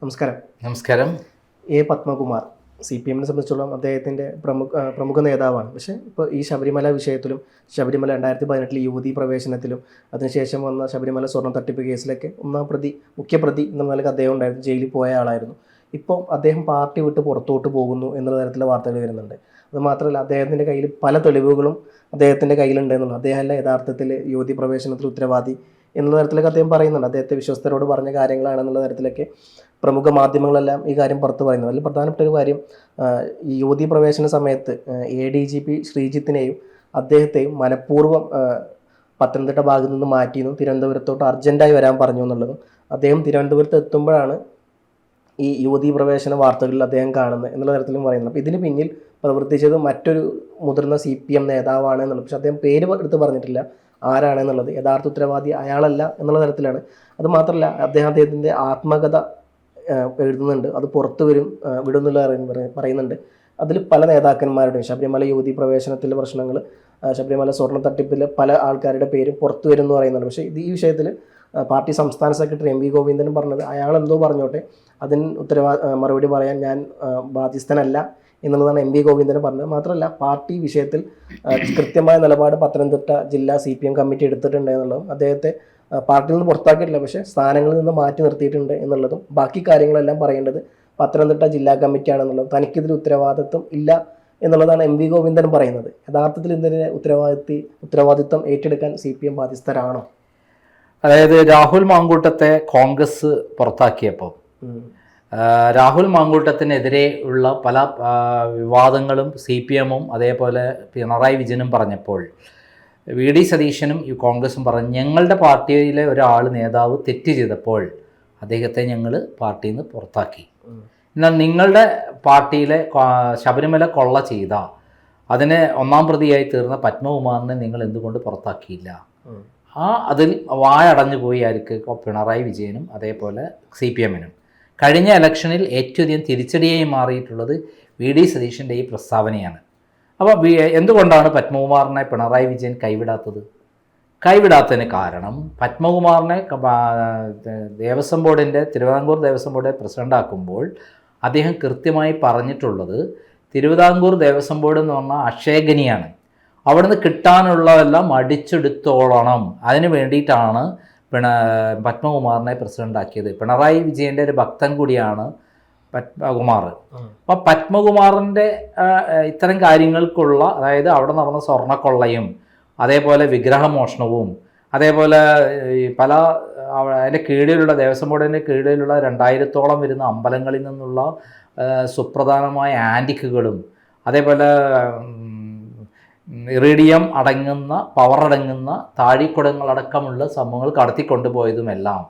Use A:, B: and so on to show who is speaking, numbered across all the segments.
A: നമസ്കാരം.
B: നമസ്കാരം.
A: പത്മകുമാർ CPM-നെ സംബന്ധിച്ചോളം അദ്ദേഹത്തിൻ്റെ പ്രമുഖ നേതാവാണ്. പക്ഷേ ഇപ്പോൾ ഈ ശബരിമല വിഷയത്തിലും ശബരിമല 2018 യുവതീ പ്രവേശനത്തിലും അതിനുശേഷം വന്ന ശബരിമല സ്വർണ്ണ തട്ടിപ്പ് കേസിലൊക്കെ മുഖ്യപ്രതി എന്ന നിലയ്ക്ക് അദ്ദേഹം ഉണ്ടായിരുന്നു, ജയിലിൽ പോയ ആളായിരുന്നു. ഇപ്പോൾ അദ്ദേഹം പാർട്ടി വിട്ട് പുറത്തോട്ട് പോകുന്നു എന്നുള്ള തരത്തിലുള്ള വാർത്തകൾ വരുന്നുണ്ട്. അതുമാത്രമല്ല, അദ്ദേഹത്തിൻ്റെ കയ്യിൽ പല തെളിവുകളും അദ്ദേഹത്തിൻ്റെ കയ്യിലുണ്ട് എന്നുള്ളത്. അദ്ദേഹമല്ല യഥാർത്ഥത്തിൽ യുവതീ പ്രവേശനത്തിൽ ഉത്തരവാദി എന്നുള്ള തരത്തിലൊക്കെ അദ്ദേഹം പറയുന്നുണ്ട്. അദ്ദേഹത്തെ വിശ്വസ്തരോട് പറഞ്ഞ കാര്യങ്ങളാണെന്നുള്ള തരത്തിലൊക്കെ പ്രമുഖ മാധ്യമങ്ങളെല്ലാം ഈ കാര്യം പുറത്ത് പറയുന്നത്. അതിൽ പ്രധാനപ്പെട്ട ഒരു കാര്യം, ഈ യുവതീ പ്രവേശന സമയത്ത് ADGP ശ്രീജിത്തിനെയും അദ്ദേഹത്തെയും മനഃപൂർവ്വം പത്തനംതിട്ട ഭാഗത്തു നിന്ന് മാറ്റിയെന്നും തിരുവനന്തപുരത്തോട്ട് അർജൻറ്റായി വരാൻ പറഞ്ഞു എന്നുള്ളതും, അദ്ദേഹം തിരുവനന്തപുരത്ത് എത്തുമ്പോഴാണ് ഈ യുവതീ പ്രവേശന വാർത്തകളിൽ അദ്ദേഹം കാണുന്നത് എന്നുള്ള തരത്തിലും പറയുന്നത്. അപ്പോൾ ഇതിന് പിന്നിൽ പ്രവർത്തിച്ചത് മറ്റൊരു മുതിർന്ന CPM നേതാവാണ് എന്നുള്ളത്. പക്ഷേ അദ്ദേഹം പേര് എടുത്ത് പറഞ്ഞിട്ടില്ല ആരാണെന്നുള്ളത്. യഥാർത്ഥ ഉത്തരവാദി അയാളല്ല എന്നുള്ള തരത്തിലാണ്. അതുമാത്രമല്ല, അദ്ദേഹത്തിൻ്റെ ആത്മകഥ എഴുതുന്നുണ്ട്, അത് പുറത്തു വിടുന്നുള്ള പറയുന്നുണ്ട്. അതിൽ പല നേതാക്കന്മാരുടെയും ശബരിമല യുവതീ പ്രവേശനത്തിലെ പ്രശ്നങ്ങൾ, ശബരിമല സ്വർണ്ണ തട്ടിപ്പിലെ പല ആൾക്കാരുടെ പേര് പുറത്തു വരും എന്ന് പറയുന്നുണ്ട്. പക്ഷേ ഈ വിഷയത്തിൽ പാർട്ടി സംസ്ഥാന സെക്രട്ടറി MV ഗോവിന്ദനും പറഞ്ഞത്, അയാളെന്തോ പറഞ്ഞോട്ടെ, അതിന് മറുപടി പറയാൻ ഞാൻ ബാധ്യസ്ഥനല്ല എന്നുള്ളതാണ് MV ഗോവിന്ദന് പറഞ്ഞത്. മാത്രമല്ല, പാർട്ടി വിഷയത്തിൽ കൃത്യമായ നിലപാട് പത്തനംതിട്ട ജില്ലാ CPM കമ്മിറ്റി എടുത്തിട്ടുണ്ട് എന്നുള്ളതും, അദ്ദേഹത്തെ പാർട്ടിയിൽ നിന്ന് പുറത്താക്കിയിട്ടില്ല, പക്ഷേ സ്ഥാനങ്ങളിൽ നിന്ന് മാറ്റി നിർത്തിയിട്ടുണ്ട് എന്നുള്ളതും, ബാക്കി കാര്യങ്ങളെല്ലാം പറയേണ്ടത് പത്തനംതിട്ട ജില്ലാ കമ്മിറ്റിയാണെന്നുള്ളതും, തനിക്കിതിൽ ഉത്തരവാദിത്വം ഇല്ല എന്നുള്ളതാണ് MV ഗോവിന്ദൻ പറയുന്നത്. യഥാർത്ഥത്തിൽ ഇതിൻ്റെ ഉത്തരവാദിത്വം ഏറ്റെടുക്കാൻ CPM ബാധ്യസ്ഥരാണോ?
B: അതായത് രാഹുൽ മാങ്കൂട്ടത്തെ കോൺഗ്രസ് പുറത്താക്കിയപ്പോൾ രാഹുൽ മാങ്കൂട്ടത്തിനെതിരെ ഉള്ള പല വിവാദങ്ങളും CPM-ഉം അതേപോലെ പിണറായി വിജയനും പറഞ്ഞപ്പോൾ VD സതീശനും ഈ കോൺഗ്രസും പറഞ്ഞു, ഞങ്ങളുടെ പാർട്ടിയിലെ ഒരാൾ നേതാവ് തെറ്റ് ചെയ്തപ്പോൾ അദ്ദേഹത്തെ ഞങ്ങൾ പാർട്ടിയിൽ നിന്ന് പുറത്താക്കി. എന്നാൽ നിങ്ങളുടെ പാർട്ടിയിലെ ശബരിമല കൊള്ള ചെയ്ത അതിന് ഒന്നാം പ്രതിയായി തീർന്ന പത്മകുമാറിനെ നിങ്ങൾ എന്തുകൊണ്ട് പുറത്താക്കിയില്ല? അതിൽ വായടഞ്ഞു പോയി ആയിരിക്കും പിണറായി വിജയനും അതേപോലെ CPM-നും. കഴിഞ്ഞ ഇലക്ഷനിൽ ഏറ്റവും അധികം തിരിച്ചടിയായി മാറിയിട്ടുള്ളത് VD സതീശൻ്റെ ഈ പ്രസ്താവനയാണ്. അപ്പോൾ എന്തുകൊണ്ടാണ് പത്മകുമാറിനെ പിണറായി വിജയൻ കൈവിടാത്തതിന് കാരണം, പത്മകുമാറിനെ ദേവസ്വം ബോർഡിൻ്റെ തിരുവിതാംകൂർ ദേവസ്വം ബോർഡ് പ്രസിഡൻ്റാക്കുമ്പോൾ അദ്ദേഹം കൃത്യമായി പറഞ്ഞിട്ടുള്ളത്, തിരുവിതാംകൂർ ദേവസ്വം ബോർഡ് എന്ന് പറഞ്ഞാൽ അക്ഷയഖനിയാണ്, അവിടുന്ന് കിട്ടാനുള്ളതെല്ലാം അടിച്ചെടുത്തോളണം. അതിന് വേണ്ടിയിട്ടാണ് പത്മകുമാറിനെ പ്രസിഡൻ്റാക്കിയത്. പിണറായി വിജയൻ്റെ ഒരു ഭക്തൻ കൂടിയാണ് പത്മകുമാർ. അപ്പം പത്മകുമാറിൻ്റെ ഇത്തരം കാര്യങ്ങൾക്കുള്ള, അതായത് അവിടെ നടന്ന സ്വർണ്ണക്കൊള്ളയും അതേപോലെ വിഗ്രഹമോഷണവും അതേപോലെ പല അതിൻ്റെ കീഴിലുള്ള ദേവസ്വം ബോർഡിൻ്റെ കീഴിലുള്ള 2000-ഓളം വരുന്ന അമ്പലങ്ങളിൽ നിന്നുള്ള സുപ്രധാനമായ ആൻറ്റിക്കുകളും അതേപോലെ ഇറിഡിയം അടങ്ങുന്ന പവർ അടങ്ങുന്ന താഴിക്കുടങ്ങളടക്കമുള്ള സംഭവങ്ങൾ കടത്തിക്കൊണ്ടുപോയതുമെല്ലാം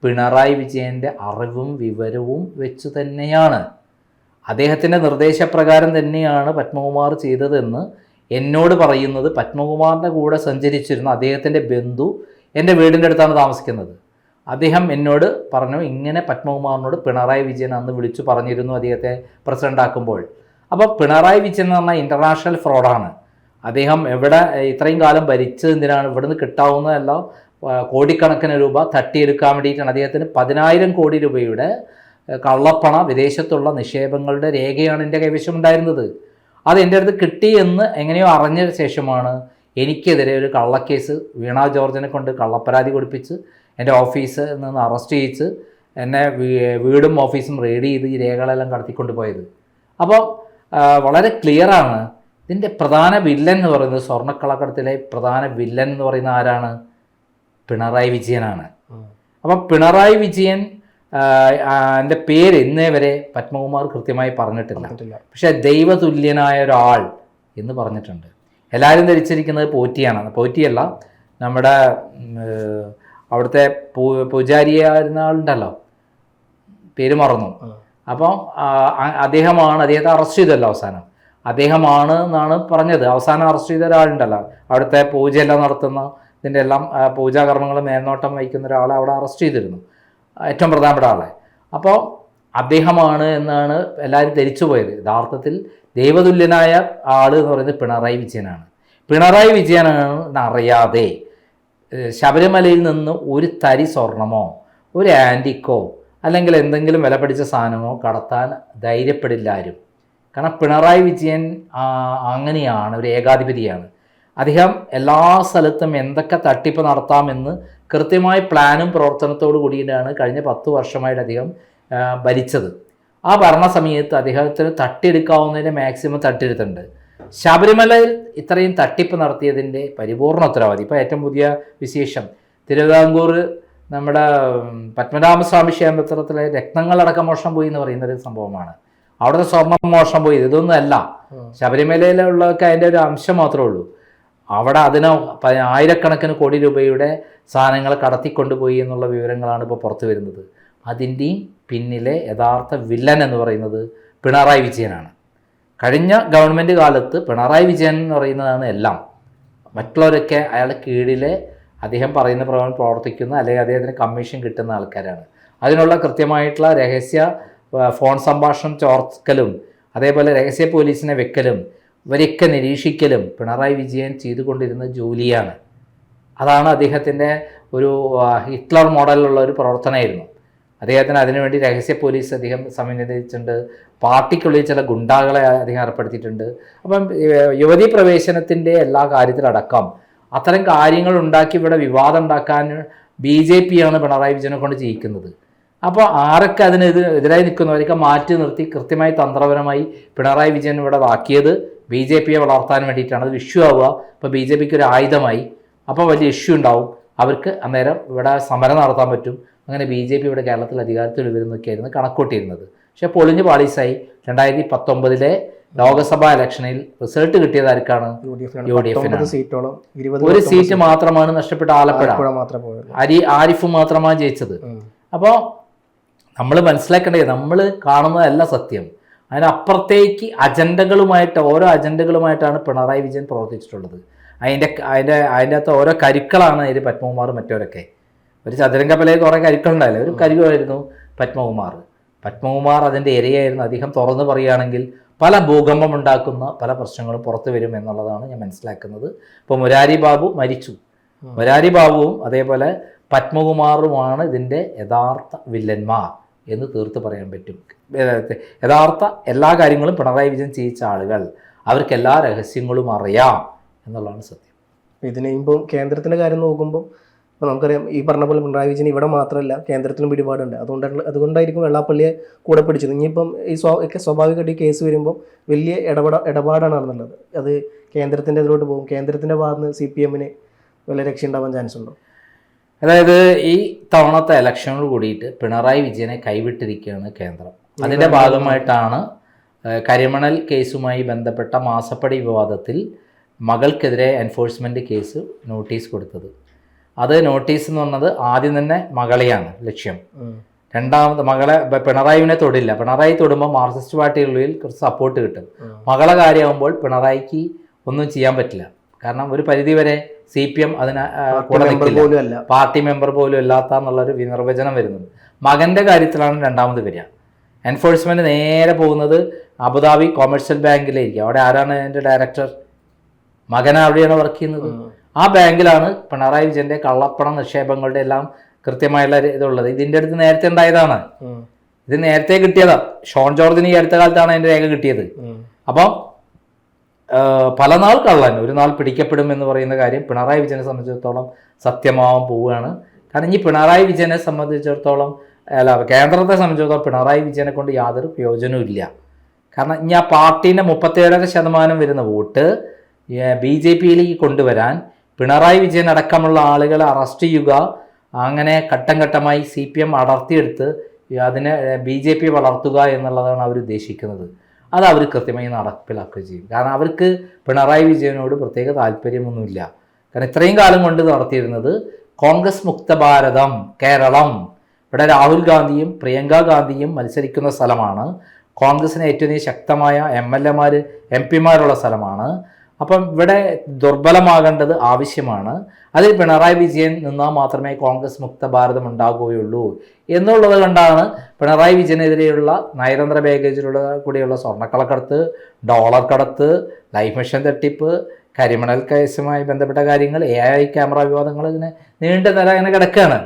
B: പിണറായി വിജയൻ്റെ അറിവും വിവരവും വെച്ച് തന്നെയാണ്. അദ്ദേഹത്തിൻ്റെ നിർദ്ദേശപ്രകാരം തന്നെയാണ് പത്മകുമാർ ചെയ്തതെന്ന് എന്നോട് പറയുന്നത് പത്മകുമാറിൻ്റെ കൂടെ സഞ്ചരിച്ചിരുന്ന അദ്ദേഹത്തിൻ്റെ ബന്ധു എൻ്റെ വീടിൻ്റെ അടുത്താണ് താമസിക്കുന്നത്. അദ്ദേഹം എന്നോട് പറഞ്ഞു, ഇങ്ങനെ പത്മകുമാറിനോട് പിണറായി വിജയൻ അന്ന് വിളിച്ചു പറഞ്ഞിരുന്നു അദ്ദേഹത്തെ പ്രസിഡൻ്റാക്കുമ്പോൾ. അപ്പോൾ പിണറായി വിജയൻ എന്ന് പറഞ്ഞാൽ ഇൻ്റർനാഷണൽ ഫ്രോഡാണ്. അദ്ദേഹം എവിടെ ഇത്രയും കാലം ഭരിച്ചത് എന്തിനാണ്? ഇവിടുന്ന് കിട്ടാവുന്നതെല്ലാം കോടിക്കണക്കിന് രൂപ തട്ടിയെടുക്കാൻ വേണ്ടിയിട്ടാണ്. അദ്ദേഹത്തിന് 10,000 കോടി രൂപയുടെ കള്ളപ്പണ വിദേശത്തുള്ള നിക്ഷേപങ്ങളുടെ രേഖയാണ് എൻ്റെ കൈവശം ഉണ്ടായിരുന്നത്. അത് എൻ്റെ അടുത്ത് കിട്ടി എന്ന് എങ്ങനെയോ അറിഞ്ഞ ശേഷമാണ് എനിക്കെതിരെ ഒരു കള്ളക്കേസ് വീണ ജോർജിനെ കൊണ്ട് കള്ളപ്പരാതി കൊടുപ്പിച്ച് എൻ്റെ ഓഫീസിൽ നിന്ന് അറസ്റ്റ് ചെയ്യിച്ച് എന്നെ വീടും ഓഫീസും റെയ്ഡ് ചെയ്ത് ഈ രേഖകളെല്ലാം കടത്തിക്കൊണ്ട് പോയത്. അപ്പോൾ വളരെ ക്ലിയറാണ്, ഇതിൻ്റെ പ്രധാന വില്ലൻ എന്ന് പറയുന്നത്, സ്വർണ്ണക്കള്ളക്കടത്തിലെ പ്രധാന വില്ലൻ എന്ന് പറയുന്ന ആരാണ്? പിണറായി വിജയനാണ്. അപ്പം പിണറായി വിജയൻ എൻ്റെ പേര് ഇന്നേ വരെ പത്മകുമാർ കൃത്യമായി പറഞ്ഞിട്ടില്ല. പക്ഷേ ദൈവതുല്യനായ ഒരാൾ എന്ന് പറഞ്ഞിട്ടുണ്ട്. എല്ലാവരും ധരിച്ചിരിക്കുന്നത് പോറ്റിയാണ്. പോറ്റിയല്ല, നമ്മുടെ അവിടുത്തെ പൂജാരിയായിരുന്ന ആളുണ്ടല്ലോ, പേര് മറന്നു. അപ്പം അദ്ദേഹത്തെ അറസ്റ്റ് ചെയ്തല്ലോ അവസാനം. അദ്ദേഹമാണ് എന്നാണ് പറഞ്ഞത്. അവസാനം അറസ്റ്റ് ചെയ്ത ഒരാളുണ്ടല്ലോ, അവിടുത്തെ പൂജയെല്ലാം നടത്തുന്ന ഇതിൻ്റെ എല്ലാം പൂജാകർമ്മങ്ങൾ മേൽനോട്ടം വഹിക്കുന്ന ഒരാളെ അവിടെ അറസ്റ്റ് ചെയ്തിരുന്നു, ഏറ്റവും പ്രധാനപ്പെട്ട ആളെ. അപ്പോൾ അദ്ദേഹമാണ് എന്നാണ് എല്ലാവരും ധരിച്ചു പോയത്. യഥാർത്ഥത്തിൽ ദൈവതുല്യനായ ആൾ എന്ന് പറയുന്നത് പിണറായി വിജയനാണ്. പിണറായി വിജയനാണ് അറിയാതെ ശബരിമലയിൽ നിന്ന് ഒരു തരി സ്വർണമോ ഒരു ആൻറ്റിക്കോ അല്ലെങ്കിൽ എന്തെങ്കിലും വില പിടിച്ച സാധനമോ കടത്താൻ ധൈര്യപ്പെടില്ല ആരും. കാരണം പിണറായി വിജയൻ അങ്ങനെയാണ്, ഒരു ഏകാധിപതിയാണ്. അദ്ദേഹം എല്ലാ സ്ഥലത്തും എന്തൊക്കെ തട്ടിപ്പ് നടത്താമെന്ന് കൃത്യമായ പ്ലാനും പ്രവർത്തനത്തോടു കൂടിയിട്ടാണ് കഴിഞ്ഞ 10 വർഷമായിട്ട് അദ്ദേഹം ഭരിച്ചത്. ആ ഭരണ സമയത്ത് അദ്ദേഹത്തിന് തട്ടിയെടുക്കാവുന്നതിൻ്റെ മാക്സിമം തട്ടിയെടുത്തിട്ടുണ്ട്. ശബരിമലയിൽ ഇത്രയും തട്ടിപ്പ് നടത്തിയതിൻ്റെ പരിപൂർണ ഉത്തരവാദി. ഇപ്പോൾ ഏറ്റവും പുതിയ വിശേഷം, തിരുവിതാംകൂർ നമ്മുടെ പത്മനാഭസ്വാമി ക്ഷേത്രത്തിലെ രത്നങ്ങളടക്കം മോഷണം പോയി എന്ന് പറയുന്നൊരു സംഭവമാണ്. അവിടുത്തെ സ്വർണം മോഷണം പോയി. ഇതൊന്നും അല്ല, ശബരിമലയിലുള്ളതൊക്കെ അതിൻ്റെ ഒരു അംശം മാത്രമേ ഉള്ളൂ. അവിടെ അതിന് ആയിരക്കണക്കിന് കോടി രൂപയുടെ സാധനങ്ങൾ കടത്തിക്കൊണ്ടുപോയി എന്നുള്ള വിവരങ്ങളാണ് ഇപ്പോൾ പുറത്തു വരുന്നത്. അതിൻ്റെയും പിന്നിലെ യഥാർത്ഥ വില്ലൻ എന്ന് പറയുന്നത് പിണറായി വിജയനാണ്. കഴിഞ്ഞ ഗവൺമെൻറ് കാലത്ത് പിണറായി വിജയൻ എന്ന് പറയുന്നതാണ് എല്ലാം. മറ്റുള്ളവരൊക്കെ അയാളുടെ കീഴിലെ അദ്ദേഹം പറയുന്ന പ്രകാരം പ്രവർത്തിക്കുന്ന, അല്ലെങ്കിൽ അദ്ദേഹത്തിന് കമ്മീഷൻ കിട്ടുന്ന ആൾക്കാരാണ്. അതിനുള്ള കൃത്യമായിട്ടുള്ള രഹസ്യ ഫോൺ സംഭാഷണം ചോർക്കലും അതേപോലെ രഹസ്യ പോലീസിനെ വെക്കലും ഇവരൊക്കെ നിരീക്ഷിക്കലും പിണറായി വിജയൻ ചെയ്തുകൊണ്ടിരുന്ന ജോലിയാണ്. അതാണ് അദ്ദേഹത്തിൻ്റെ ഒരു ഹിറ്റ്ലർ മോഡലിലുള്ള ഒരു പ്രവർത്തനമായിരുന്നു. അദ്ദേഹത്തിന് അതിനുവേണ്ടി രഹസ്യ പോലീസ് അദ്ദേഹം സമന്വയിച്ചിട്ടുണ്ട്. പാർട്ടിക്കുള്ളിൽ ചില ഗുണ്ടാകളെ അദ്ദേഹം ഏർപ്പെടുത്തിയിട്ടുണ്ട്. അപ്പം യുവതീ പ്രവേശനത്തിൻ്റെ എല്ലാ കാര്യത്തിലടക്കം അത്തരം കാര്യങ്ങൾ ഉണ്ടാക്കി ഇവിടെ വിവാദം ഉണ്ടാക്കാൻ BJP ആണ് പിണറായി വിജയനെ കൊണ്ട് ചെയ്യിക്കുന്നത്. അപ്പോൾ ആരൊക്കെ എതിരായി നിൽക്കുന്നവരൊക്കെ മാറ്റി നിർത്തി കൃത്യമായി തന്ത്രപരമായി പിണറായി വിജയൻ ഇവിടെ ആക്കിയത് BJPയെ വളർത്താൻ വേണ്ടിയിട്ടാണ്. അത് ഇഷ്യൂ ആവുക. ഇപ്പോൾ BJPക്ക് ഒരു ആയുധമായി. അപ്പോൾ വലിയ ഇഷ്യൂ ഉണ്ടാവും. അവർക്ക് അന്നേരം ഇവിടെ സമരം നടത്താൻ പറ്റും. അങ്ങനെ BJP ഇവിടെ കേരളത്തിൽ അധികാരത്തിൽ വരുന്നൊക്കെയായിരുന്നു കണക്കൂട്ടിയിരുന്നത്. പക്ഷേ പൊളിഞ്ഞ് പാളീസായി. 2019 ലോക്സഭാ ഇലക്ഷനിൽ റിസൾട്ട് കിട്ടിയത് ആർക്കാണ്? UDF-ന്. ഒരു സീറ്റ് മാത്രമാണ് നഷ്ടപ്പെട്ട, ആലപ്പുഴ. ആരിഫ് മാത്രമാണ് ജയിച്ചത്. അപ്പോൾ നമ്മൾ മനസ്സിലാക്കേണ്ടത്, നമ്മൾ കാണുന്നതല്ല സത്യം. അതിനപ്പുറത്തേക്ക് ഓരോ അജണ്ടകളുമായിട്ടാണ് പിണറായി വിജയൻ പ്രവർത്തിച്ചിട്ടുള്ളത്. അതിൻ്റെ അകത്ത് ഓരോ കരുക്കളാണ് അതിൽ പത്മകുമാർ മറ്റവരൊക്കെ. ഒരു ചതുരംഗപ്പലയിൽ കുറേ കരുക്കളുണ്ടായില്ല, ഒരു കരുവായിരുന്നു പത്മകുമാർ അതിൻ്റെ ഇരയായിരുന്നു. അദ്ദേഹം തുറന്നു പറയുകയാണെങ്കിൽ പല ഭൂകമ്പം ഉണ്ടാക്കുന്ന പല പ്രശ്നങ്ങളും പുറത്തു വരും എന്നുള്ളതാണ് ഞാൻ മനസ്സിലാക്കുന്നത്. ഇപ്പോൾ മുരാരി ബാബു മരിച്ചു. മുരാരി ബാബുവും അതേപോലെ പത്മകുമാറുമാണ് ഇതിൻ്റെ യഥാർത്ഥ വില്ലന്മാർ എന്ന് തീർത്ത് പറയാൻ പറ്റും. യഥാർത്ഥ എല്ലാ കാര്യങ്ങളും പിണറായി വിജയൻ ചെയ്യിച്ച ആളുകൾ, അവർക്ക് എല്ലാ രഹസ്യങ്ങളും അറിയാം എന്നുള്ളതാണ് സത്യം.
A: ഇതിനിപ്പം കേന്ദ്രത്തിൻ്റെ കാര്യം നോക്കുമ്പോൾ ഇപ്പോൾ നമുക്കറിയാം, ഈ പറഞ്ഞ പോലെ പിണറായി വിജയൻ ഇവിടെ മാത്രമല്ല കേന്ദ്രത്തിലും പിടിപാടുണ്ട്. അതുകൊണ്ടായിരിക്കും വെള്ളാപ്പള്ളിയെ കൂടെ പിടിച്ചത്. ഇനിയിപ്പം സ്വാഭാവികമായിട്ട് ഈ കേസ് വരുമ്പോൾ വലിയ ഇടപാടാണെന്നുള്ളത്. അത് കേന്ദ്രത്തിൻ്റെ ഇതിലോട്ട് പോകും. കേന്ദ്രത്തിൻ്റെ ഭാഗത്ത് നിന്ന് CPM-ന് വല്ല രക്ഷ ഉണ്ടാവാൻ ചാൻസ് ഉണ്ടോ?
B: അതായത് ഈ തവണത്തെ ഇലക്ഷനോട് കൂടിയിട്ട് പിണറായി വിജയനെ കൈവിട്ടിരിക്കുകയാണ് കേന്ദ്രം. അതിൻ്റെ ഭാഗമായിട്ടാണ് കരിമണൽ കേസുമായി ബന്ധപ്പെട്ട മാസപ്പടി വിവാദത്തിൽ മകൾക്കെതിരെ എൻഫോഴ്സ്മെൻറ്റ് കേസ് നോട്ടീസ് കൊടുത്തത്. അത് നോട്ടീസ് എന്ന് പറഞ്ഞത് ആദ്യം തന്നെ മകളെയാണ് ലക്ഷ്യം. രണ്ടാമത് മകളെ പിണറായിനെ തൊടില്ല. പിണറായി തൊടുമ്പോൾ മാർക്സിസ്റ്റ് പാർട്ടികളിൽ കുറച്ച് സപ്പോർട്ട് കിട്ടും. മകളെ കാര്യമാകുമ്പോൾ പിണറായിക്ക് ഒന്നും ചെയ്യാൻ പറ്റില്ല. കാരണം ഒരു പരിധിവരെ CPM അതിന് കൂടെ നിൽക്കില്ല, പാർട്ടി മെമ്പർ പോലും അല്ലാത്ത എന്നുള്ളൊരു നിർവചനം വരുന്നുണ്ട്. മകൻ്റെ കാര്യത്തിലാണ് രണ്ടാമത് വരിക. എൻഫോഴ്സ്മെൻറ്റ് നേരെ പോകുന്നത് അബുദാബി കൊമേഴ്ഷ്യൽ ബാങ്കിലായിരിക്കും. അവിടെ ആരാണ് അതിൻ്റെ ഡയറക്ടർ? മകൻ അവിടെയാണ് വർക്ക് ചെയ്യുന്നത്. ആ ബാങ്കിലാണ് പിണറായി വിജയൻ്റെ കള്ളപ്പണം നിക്ഷേപങ്ങളുടെ എല്ലാം കൃത്യമായുള്ള ഇതുള്ളത്. ഇതിൻ്റെ അടുത്ത് നേരത്തെ ഉണ്ടായതാണ്. ഇത് നേരത്തെ കിട്ടിയതാണ്. ഷോൺ ജോർജിന് ഈ അടുത്ത കാലത്താണ് അതിൻ്റെ രേഖ കിട്ടിയത്. അപ്പം പല നാൾ കള്ളൻ ഒരു നാൾ പിടിക്കപ്പെടും എന്ന് പറയുന്ന കാര്യം പിണറായി വിജയനെ സംബന്ധിച്ചിടത്തോളം സത്യമാവാൻ പോവുകയാണ്. കാരണം ഈ പിണറായി വിജയനെ സംബന്ധിച്ചിടത്തോളം കേന്ദ്രത്തെ സംബന്ധിച്ചിടത്തോളം പിണറായി വിജയനെ കൊണ്ട് യാതൊരു പ്രയോജനവും ഇല്ല. കാരണം ഇനി ആ പാർട്ടീൻ്റെ 37% വരുന്ന വോട്ട് BJPയിലേക്ക് കൊണ്ടുവരാൻ പിണറായി വിജയൻ അടക്കമുള്ള ആളുകളെ അറസ്റ്റ് ചെയ്യുക, അങ്ങനെ ഘട്ടം ഘട്ടമായി CPM അടർത്തിയെടുത്ത് അതിനെ BJP വളർത്തുക എന്നുള്ളതാണ് അവർ ഉദ്ദേശിക്കുന്നത്. അത് അവർ കൃത്യമായി നടപ്പിലാക്കുകയും ചെയ്യും. കാരണം അവർക്ക് പിണറായി വിജയനോട് പ്രത്യേക താല്പര്യമൊന്നുമില്ല. കാരണം ഇത്രയും കാലം കൊണ്ട് നടത്തിയിരുന്നത് കോൺഗ്രസ് മുക്ത ഭാരതം കേരളം. ഇവിടെ രാഹുൽ ഗാന്ധിയും പ്രിയങ്ക ഗാന്ധിയും മത്സരിക്കുന്ന സ്ഥലമാണ്. കോൺഗ്രസിന് ഏറ്റവും ശക്തമായ MLA-മാർ MP-മാരുള്ള സ്ഥലമാണ്. അപ്പം ഇവിടെ ദുർബലമാകേണ്ടത് ആവശ്യമാണ്. അതിൽ പിണറായി വിജയൻ നിന്നാൽ മാത്രമേ കോൺഗ്രസ് മുക്ത ഭാരതം ഉണ്ടാകുകയുള്ളൂ എന്നുള്ളത് കൊണ്ടാണ് പിണറായി വിജയനെതിരെയുള്ള നയതന്ത്ര ബാഗേജിലുള്ള കൂടിയുള്ള സ്വർണ്ണക്കള്ളക്കടത്ത്, ഡോളർ കടത്ത്, ലൈഫ് മിഷൻ തട്ടിപ്പ്, കരിമണൽ കേസുമായി ബന്ധപ്പെട്ട കാര്യങ്ങൾ, AI ക്യാമറ വിവാദങ്ങൾ, ഇങ്ങനെ നീണ്ട നില ഇങ്ങനെ കിടക്കുകയാണ്.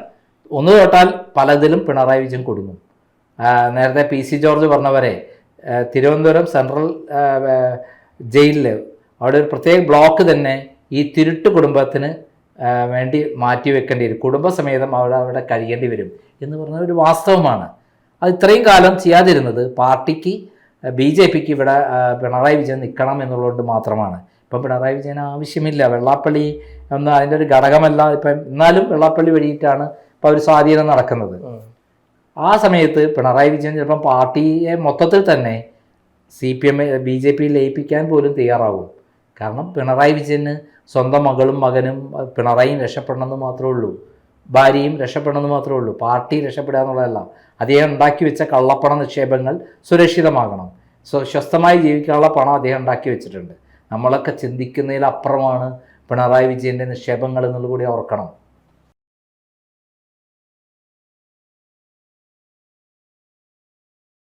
B: ഒന്ന് തൊട്ടാൽ പലതിലും പിണറായി വിജയൻ കൊടുങ്ങും. നേരത്തെ PC ജോർജ് പറഞ്ഞവരെ തിരുവനന്തപുരം സെൻട്രൽ ജയിലിൽ അവിടെ ഒരു പ്രത്യേക ബ്ലോക്ക് തന്നെ ഈ തിരുട്ട് കുടുംബത്തിന് വേണ്ടി മാറ്റി വെക്കേണ്ടി വരും, കുടുംബസമേതം അവിടെ കഴിയേണ്ടി വരും എന്ന് പറഞ്ഞ ഒരു വാസ്തവമാണ്. അത് ഇത്രയും കാലം ചെയ്യാതിരുന്നത് പാർട്ടിക്ക് BJPക്ക് ഇവിടെ പിണറായി വിജയൻ നിൽക്കണം എന്നുള്ളതുകൊണ്ട് മാത്രമാണ്. ഇപ്പം പിണറായി വിജയൻ ആവശ്യമില്ല. വെള്ളാപ്പള്ളി എന്ന അതിൻ്റെ ഒരു ഘടകമല്ല ഇപ്പം, എന്നാലും വെള്ളാപ്പള്ളി വഴിയിട്ടാണ് ഇപ്പോൾ ഒരു സ്വാധീനം നടക്കുന്നത്. ആ സമയത്ത് പിണറായി വിജയൻ ചിലപ്പം പാർട്ടിയെ മൊത്തത്തിൽ തന്നെ BJP ലയിപ്പിക്കാൻ പോലും തയ്യാറാവും. കാരണം പിണറായി വിജയന് സ്വന്തം മകളും മകനും പിണറായിയും രക്ഷപ്പെടണമെന്ന് മാത്രമേ ഉള്ളൂ, ഭാര്യയും രക്ഷപ്പെടണമെന്ന് മാത്രമേ ഉള്ളൂ. പാർട്ടി രക്ഷപ്പെടുക എന്നുള്ളതല്ല. അദ്ദേഹം ഉണ്ടാക്കി വെച്ച കള്ളപ്പണ നിക്ഷേപങ്ങൾ സുരക്ഷിതമാകണം, സ്വസ്ഥമായി ജീവിക്കാനുള്ള പണം അദ്ദേഹം ഉണ്ടാക്കി വെച്ചിട്ടുണ്ട്. നമ്മളൊക്കെ ചിന്തിക്കുന്നതിലപ്പുറമാണ് പിണറായി വിജയൻ്റെ നിക്ഷേപങ്ങൾ എന്നുള്ളത് കൂടി ഓർക്കണം.